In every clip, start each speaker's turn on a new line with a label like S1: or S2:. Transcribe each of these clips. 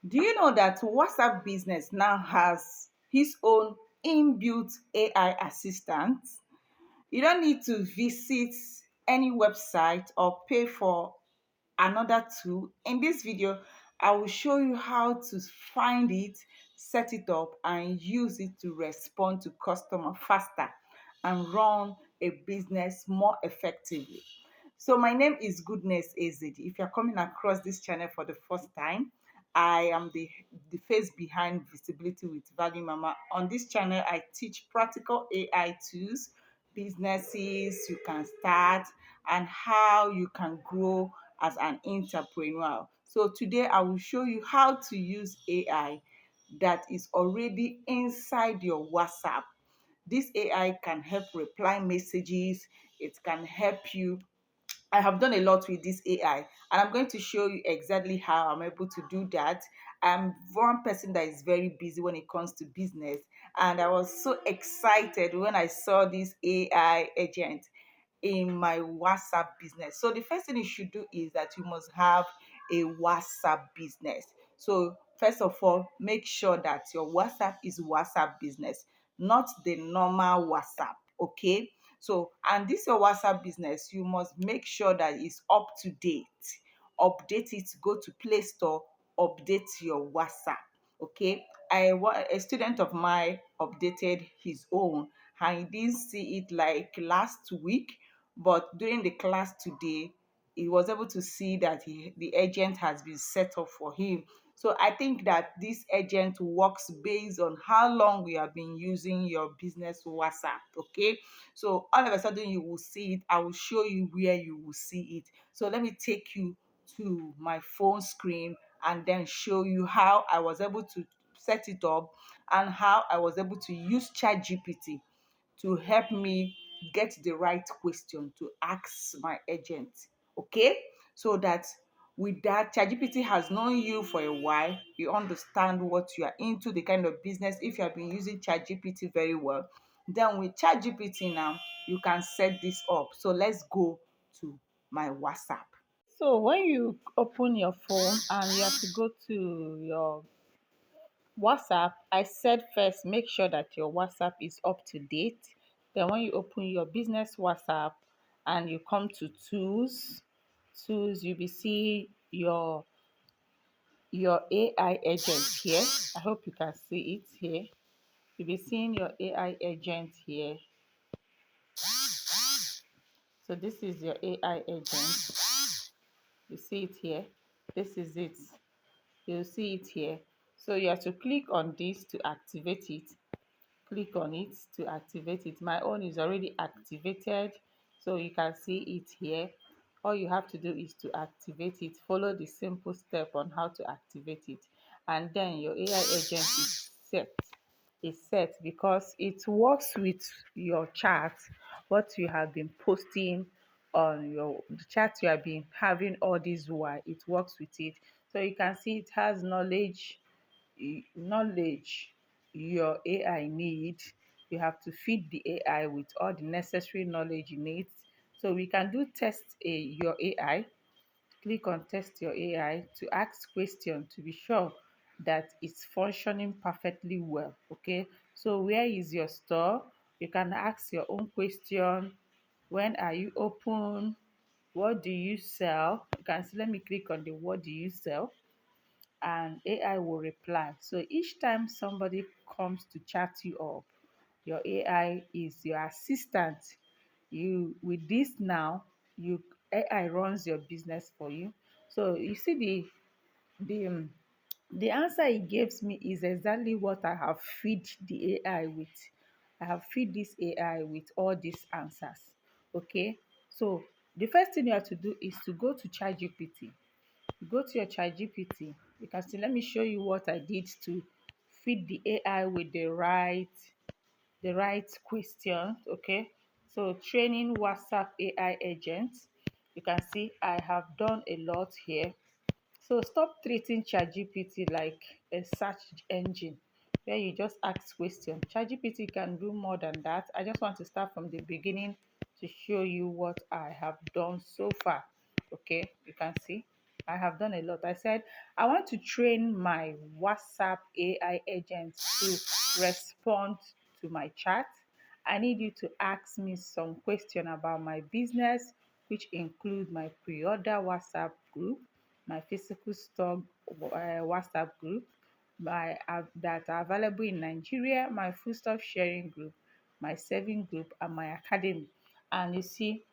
S1: Do you know that WhatsApp business now has his own inbuilt AI assistant? You don't need to visit any website or pay for another tool. In this video, I will show you how to find it, set it up, and use it to respond to customer faster and run a business more effectively. So my name is Goodness AZD. If you're coming across this channel for the first time, I am the face behind Visibility with Value Mama. On this channel, I teach practical AI tools, businesses you can start, and how you can grow as an entrepreneur. So today I will show you how to use AI that is already inside your WhatsApp. This AI can help reply messages, it can help you. I have done a lot with this AI, and I'm going to show you exactly how I'm able to do that. I'm one person that is very busy when it comes to business, and I was so excited when I saw this AI agent in my WhatsApp business. So the first thing you should do is that you must have a WhatsApp business. So first of all, make sure that your WhatsApp is WhatsApp business, not the normal WhatsApp. Okay. So, and this your WhatsApp business, you must make sure that it's up to date. Update it, go to Play Store, update your WhatsApp. Okay. A student of mine updated his own, and he didn't see it like last week, but during the class today, he was able to see that the agent has been set up for him. So I think that this agent works based on how long you have been using your business WhatsApp. Okay, so all of a sudden you will see it. I will show you where you will see it. So let me take you to my phone screen and then show you how I was able to set it up and how I was able to use ChatGPT to help me get the right question to ask my agent. Okay, so that with that, ChatGPT has known you for a while. You understand what you are into, the kind of business. If you have been using ChatGPT very well, then with ChatGPT now, you can set this up. So let's go to my WhatsApp. So when you open your phone and you have to go to your WhatsApp, I said first make sure that your WhatsApp is up to date. Then when you open your business WhatsApp and you come to tools, you will see your AI agent here. I hope you can see it here. You'll be seeing your AI agent here. So this is your AI agent. You see it here. This is it. You'll see it here. So you have to click on this to activate it. Click on it to activate it. My own is already activated, so you can see it here. All you have to do is to activate it. Follow the simple step on how to activate it, and then your AI agent is set because it works with your chat, what you have been posting on your the chat you have been having all this while. It works with it, so you can see it has knowledge your AI needs. You have to feed the AI with all the necessary knowledge it needs. So we can do test your AI. Click on test your AI to ask question to be sure that it's functioning perfectly well. Okay, so where is your store? You can ask your own question. When are you open? What do you sell? You can see, let me click on the what do you sell, and AI will reply. So each time somebody comes to chat you up, your AI is your assistant. You with this now, you AI runs your business for you. So you see the um, the answer he gives me is exactly what I have feed the AI with. I have feed this AI with all these answers. Okay, so the first thing you have to do is to go to ChatGPT. Go to your ChatGPT. You can see, let me show you what I did to feed the AI with the right questions. Okay, so training WhatsApp AI agents. You can see I have done a lot here. So stop treating ChatGPT like a search engine where you just ask questions. ChatGPT can do more than that. I just want to start from the beginning to show you what I have done so far. Okay, you can see I have done a lot. I said, I want to train my WhatsApp AI agent to respond to my chat. I need you to ask me some question about my business, which include my pre-order WhatsApp group, my physical stock WhatsApp group, my that are available in Nigeria, my foodstuff sharing group, my saving group, and my academy. And you see,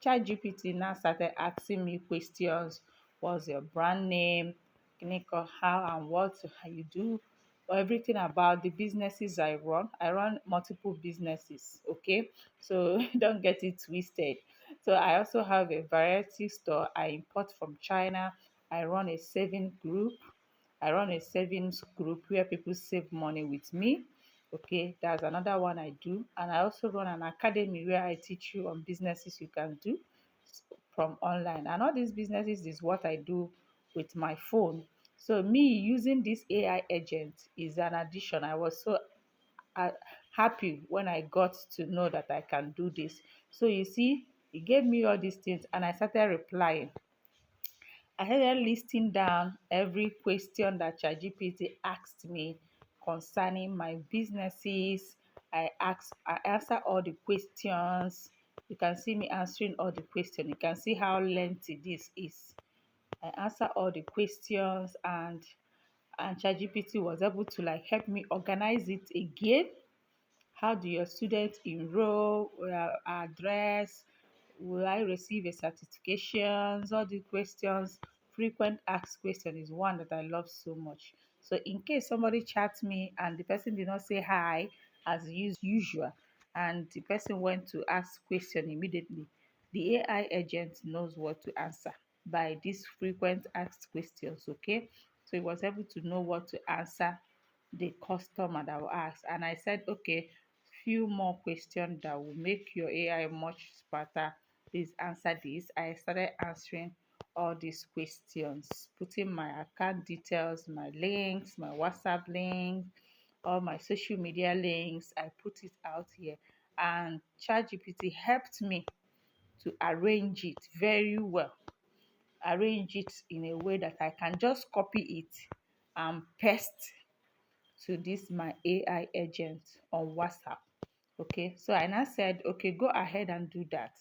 S1: ChatGPT now started asking me questions. What's your brand name? Clinical how and what how you do, or everything about the businesses I run. I run multiple businesses, okay? So don't get it twisted. So I also have a variety store I import from China. I run a saving group. I run a savings group where people save money with me. Okay, that's another one I do. And I also run an academy where I teach you on businesses you can do from online. And all these businesses is what I do with my phone. So me using this AI agent is an addition. I was so uh, happy when I got to know that I can do this. So you see, he gave me all these things and I started replying. I started listing down every question that ChatGPT asked me concerning my businesses. I answer all the questions. You can see me answering all the questions. You can see how lengthy this is. I answer all the questions, and ChatGPT was able to like help me organize it again. How do your students enroll? Address? Will I receive a certifications? All the questions. Frequent asked question is one that I love so much. So in case somebody chats me and the person did not say hi as usual, and the person went to ask question immediately, the AI agent knows what to answer by these frequent asked questions. Okay, so he was able to know what to answer the customer that will ask. And I said, okay, few more questions that will make your AI much smarter. Please answer this. I started answering all these questions, putting my account details, my links, my WhatsApp links, all my social media links. I put it out here, and ChatGPT helped me to arrange it very well. Arrange it in a way that I can just copy it and paste to this my AI agent on WhatsApp. Okay, so I now said, okay, go ahead and do that.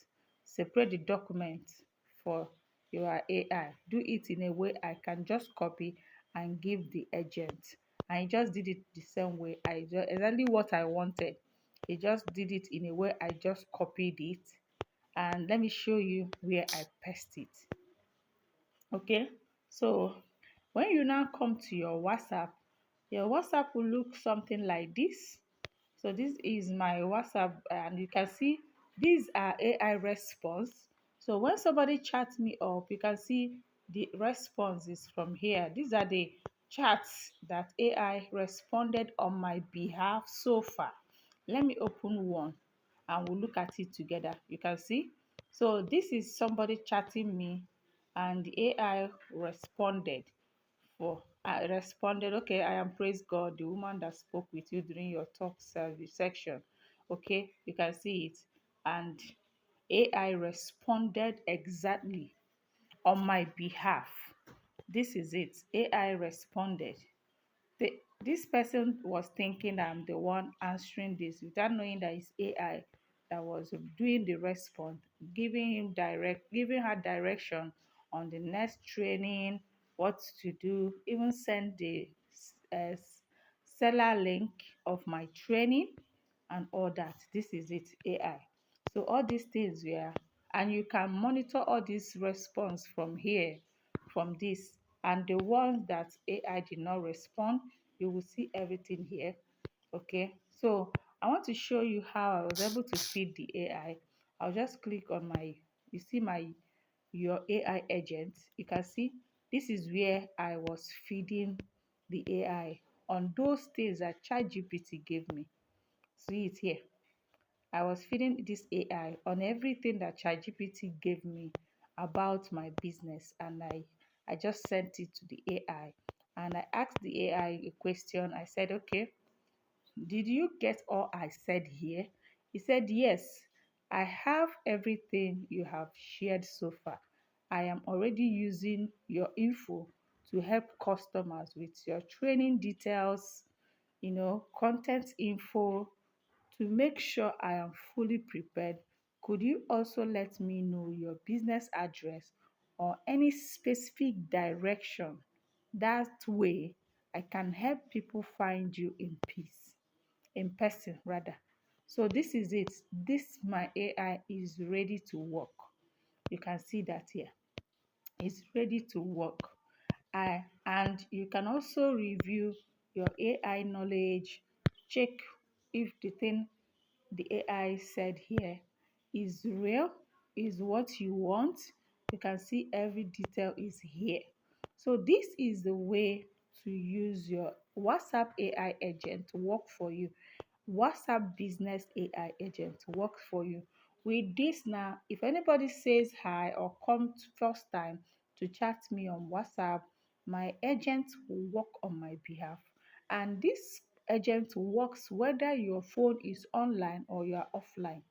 S1: Separate the document for your AI. Do it in a way I can just copy and give the agent. I just did it the same way. I just exactly what I wanted. He just did it in a way I just copied it. And let me show you where I paste it. Okay, so when you now come to your WhatsApp will look something like this. So this is my WhatsApp, and you can see these are AI response. So when somebody chats me up, you can see the responses from here. These are the chats that AI responded on my behalf so far. Let me open one and we'll look at it together. You can see. So this is somebody chatting me, and the AI responded for I responded, okay, I am praise God, the woman that spoke with you during your talk service section. Okay, you can see it. And AI responded exactly on my behalf. This is it. AI responded. This person was thinking I'm the one answering this without knowing that it's AI that was doing the response, giving her direction on the next training, what to do, even send the uh, seller link of my training and all that. This is it, AI. So all these things were, and you can monitor all this response from here, from this, and the ones that AI did not respond, you will see everything here. Okay, so I want to show you how I was able to feed the AI. I'll just click on my, you see my your AI agent. You can see this is where I was feeding the AI on those things that ChatGPT gave me. See it here. I was feeding this AI on everything that ChatGPT gave me about my business, and I just sent it to the AI, and I asked the AI a question. I said, okay, did you get all I said here? He said, yes, I have everything you have shared so far. I am already using your info to help customers with your training details, content info, to make sure I am fully prepared. Could you also let me know your business address or any specific direction? That way, I can help people find you in person rather. So this is it. This my AI is ready to work. You can see that here. It's ready to work. And you can also review your AI knowledge, check if the thing the AI said here is real, is what you want. You can see every detail is here. So this is the way to use your WhatsApp AI agent to work for you. WhatsApp business AI agent to work for you. With this now, if anybody says hi or comes first time to chat me on WhatsApp, my agent will work on my behalf. And this agent works whether your phone is online or you are offline.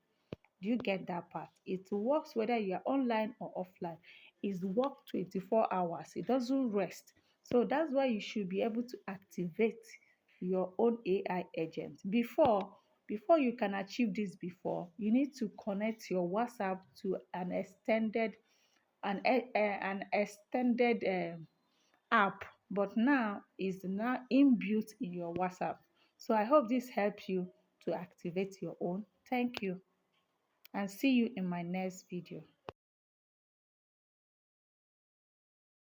S1: Do you get that part? It works whether you are online or offline. It's work 24 hours. It doesn't rest. So that's why you should be able to activate your own AI agent. Before you can achieve this, you need to connect your WhatsApp to an extended app, but now is now inbuilt in your WhatsApp. So I hope this helps you to activate your own. Thank you, and see you in my next video.